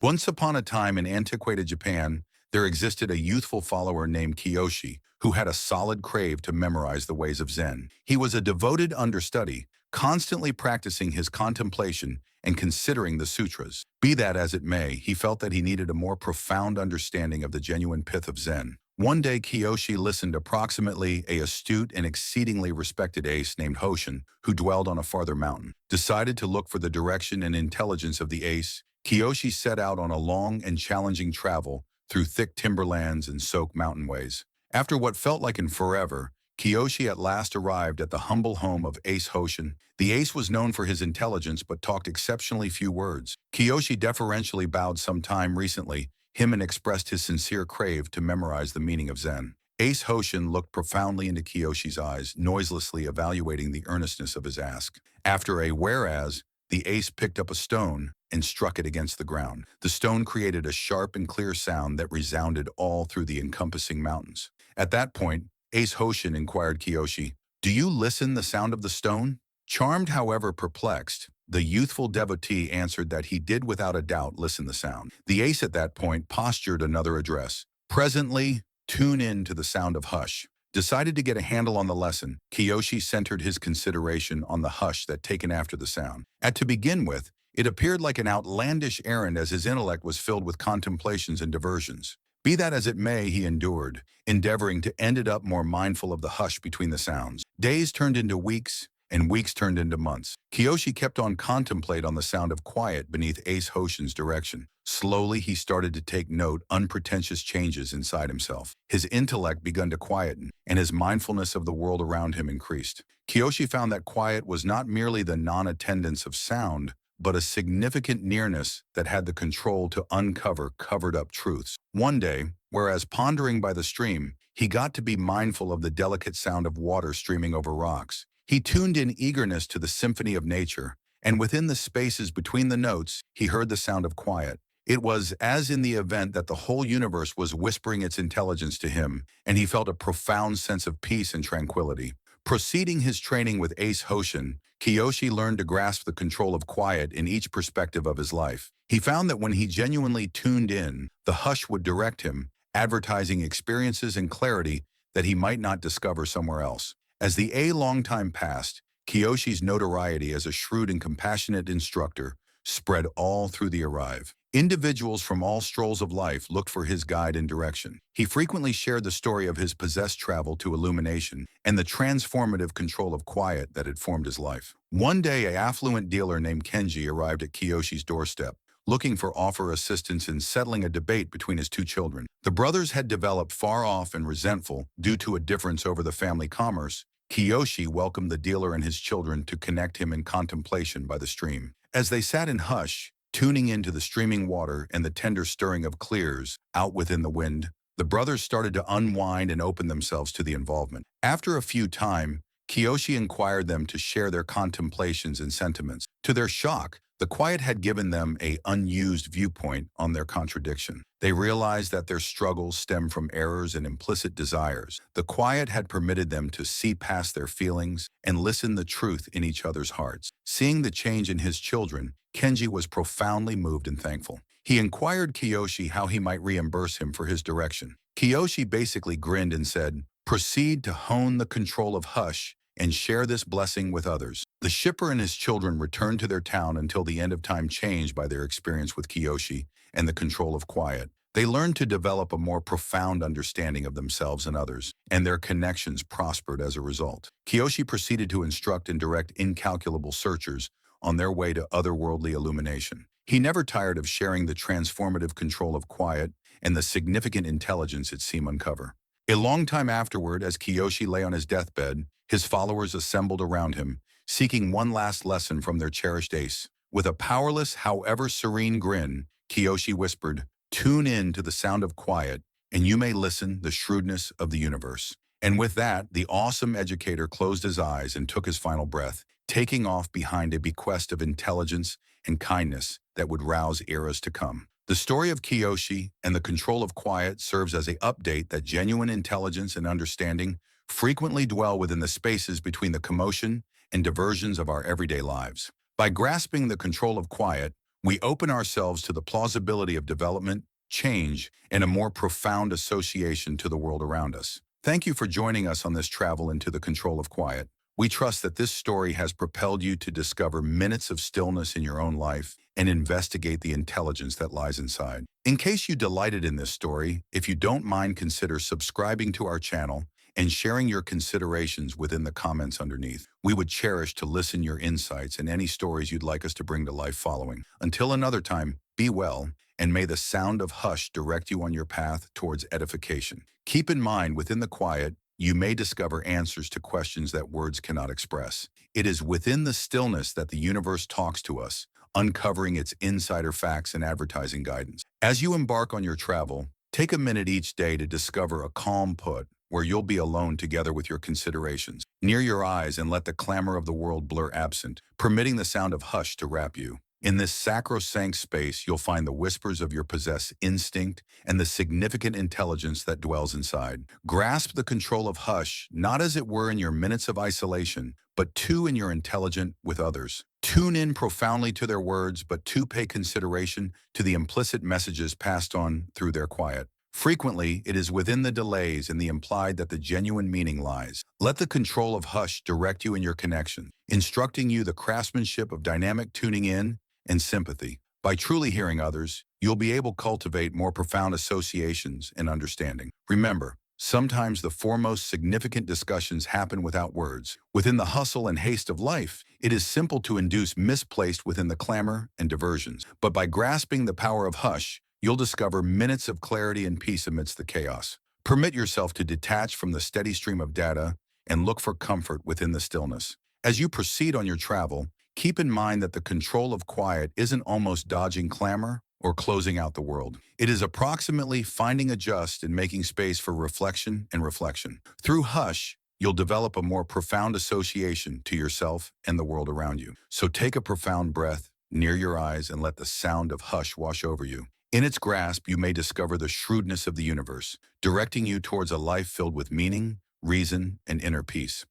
Once upon a time in antiquated Japan, there existed a youthful follower named Kiyoshi who had a solid crave to memorize the ways of Zen. He was a devoted understudy, constantly practicing his contemplation and considering the sutras. Be that as it may, he felt that he needed a more profound understanding of the genuine pith of Zen. One day, Kiyoshi listened approximately a astute and exceedingly respected ace named Hoshin, who dwelled on a farther mountain. Decided to look for the direction and intelligence of the ace, Kiyoshi set out on a long and challenging travel through thick timberlands and soaked mountainways. After what felt like an forever, Kiyoshi at last arrived at the humble home of Ace Hoshin. The ace was known for his intelligence but talked exceptionally few words. Kiyoshi deferentially bowed some time recently, him and expressed his sincere crave to memorize the meaning of Zen. Ace Hoshin looked profoundly into Kiyoshi's eyes, noiselessly evaluating the earnestness of his ask. After a whereas, the ace picked up a stone and struck it against the ground. The stone created a sharp and clear sound that resounded all through the encompassing mountains. At that point, Ace Hoshin inquired Kiyoshi, "Do you listen the sound of the stone?" Charmed, however perplexed, the youthful devotee answered that he did without a doubt listen the sound. The ace at that point postured another address. "Presently, tune in to the sound of hush." Decided to get a handle on the lesson, Kiyoshi centered his consideration on the hush that taken after the sound. To begin with, it appeared like an outlandish errand as his intellect was filled with contemplations and diversions. Be that as it may, he endured, endeavoring to end it up more mindful of the hush between the sounds. Days turned into weeks, and weeks turned into months. Kiyoshi kept on contemplate on the sound of quiet beneath Ace Hoshin's direction. Slowly, he started to take note unpretentious changes inside himself. His intellect began to quieten, and his mindfulness of the world around him increased. Kiyoshi found that quiet was not merely the non-attendance of sound, but a significant nearness that had the control to uncover covered-up truths. One day, whereas pondering by the stream, he got to be mindful of the delicate sound of water streaming over rocks. He tuned in eagerness to the symphony of nature, and within the spaces between the notes, he heard the sound of quiet. It was as in the event that the whole universe was whispering its intelligence to him, and he felt a profound sense of peace and tranquility. Proceeding his training with Ace Hoshin, Kiyoshi learned to grasp the control of quiet in each perspective of his life. He found that when he genuinely tuned in, the hush would direct him, advertising experiences and clarity that he might not discover somewhere else. As the long time passed, Kiyoshi's notoriety as a shrewd and compassionate instructor spread all through the arrive. Individuals from all strolls of life looked for his guide and direction. He frequently shared the story of his possessed travel to illumination and the transformative control of quiet that had formed his life. One day, an affluent dealer named Kenji arrived at Kiyoshi's doorstep, looking for offer assistance in settling a debate between his two children. The brothers had developed far off and resentful due to a difference over the family commerce. Kiyoshi welcomed the dealer and his children to connect him in contemplation by the stream. As they sat in hush, tuning into the streaming water and the tender stirring of clears out within the wind, the brothers started to unwind and open themselves to the involvement. After a few time, Kiyoshi inquired them to share their contemplations and sentiments. To their shock, the quiet had given them an unused viewpoint on their contradiction. They realized that their struggles stemmed from errors and implicit desires. The quiet had permitted them to see past their feelings and listen the truth in each other's hearts. Seeing the change in his children, Kenji was profoundly moved and thankful. He inquired Kiyoshi how he might reimburse him for his direction. Kiyoshi basically grinned and said, "Proceed to hone the control of hush and share this blessing with others." The shipper and his children returned to their town until the end of time changed by their experience with Kiyoshi and the control of quiet. They learned to develop a more profound understanding of themselves and others, and their connections prospered as a result. Kiyoshi proceeded to instruct and direct incalculable searchers on their way to otherworldly illumination. He never tired of sharing the transformative control of quiet and the significant intelligence it seemed uncover. A long time afterward, as Kiyoshi lay on his deathbed, his followers assembled around him, seeking one last lesson from their cherished ace. With a powerless, however serene grin, Kiyoshi whispered, "Tune in to the sound of quiet, and you may listen the shrewdness of the universe." And with that, the awesome educator closed his eyes and took his final breath, taking off behind a bequest of intelligence and kindness that would rouse eras to come. The story of Kiyoshi and the control of quiet serves as an update that genuine intelligence and understanding frequently dwell within the spaces between the commotion and diversions of our everyday lives. By grasping the control of quiet, We open ourselves to the plausibility of development, change, and a more profound association to the world around us. Thank you for joining us on this travel into the control of quiet. We trust that this story has propelled you to discover minutes of stillness in your own life and investigate the intelligence that lies inside. In case you delighted in this story, if you don't mind, consider subscribing to our channel and sharing your considerations within the comments underneath. We would cherish to listen your insights and any stories you'd like us to bring to life following. Until another time, be well, and may the sound of hush direct you on your path towards edification. Keep in mind, within the quiet, you may discover answers to questions that words cannot express. It is within the stillness that the universe talks to us, uncovering its insider facts and advertising guidance. As you embark on your travel, take a minute each day to discover a calm put where you'll be alone together with your considerations. Near your eyes and let the clamor of the world blur absent, permitting the sound of hush to wrap you. In this sacrosanct space, you'll find the whispers of your possessed instinct and the significant intelligence that dwells inside. Grasp the control of hush, not as it were in your minutes of isolation, but too in your intelligence with others. Tune in profoundly to their words, but to pay consideration to the implicit messages passed on through their quiet. Frequently, it is within the delays and the implied that the genuine meaning lies. Let the control of hush direct you in your connection, instructing you the craftsmanship of dynamic tuning in and sympathy. By truly hearing others, you'll be able to cultivate more profound associations and understanding. Remember, sometimes the foremost significant discussions happen without words. Within the hustle and haste of life, it is simple to induce misplaced within the clamor and diversions. But by grasping the power of hush, you'll discover minutes of clarity and peace amidst the chaos. Permit yourself to detach from the steady stream of data and look for comfort within the stillness. As you proceed on your travel, keep in mind that the control of quiet isn't almost dodging clamor or closing out the world. It is approximately finding a just and making space for reflection and reflection. Through hush, you'll develop a more profound association to yourself and the world around you. So take a profound breath near your eyes and let the sound of hush wash over you. In its grasp, you may discover the shrewdness of the universe, directing you towards a life filled with meaning, reason, and inner peace.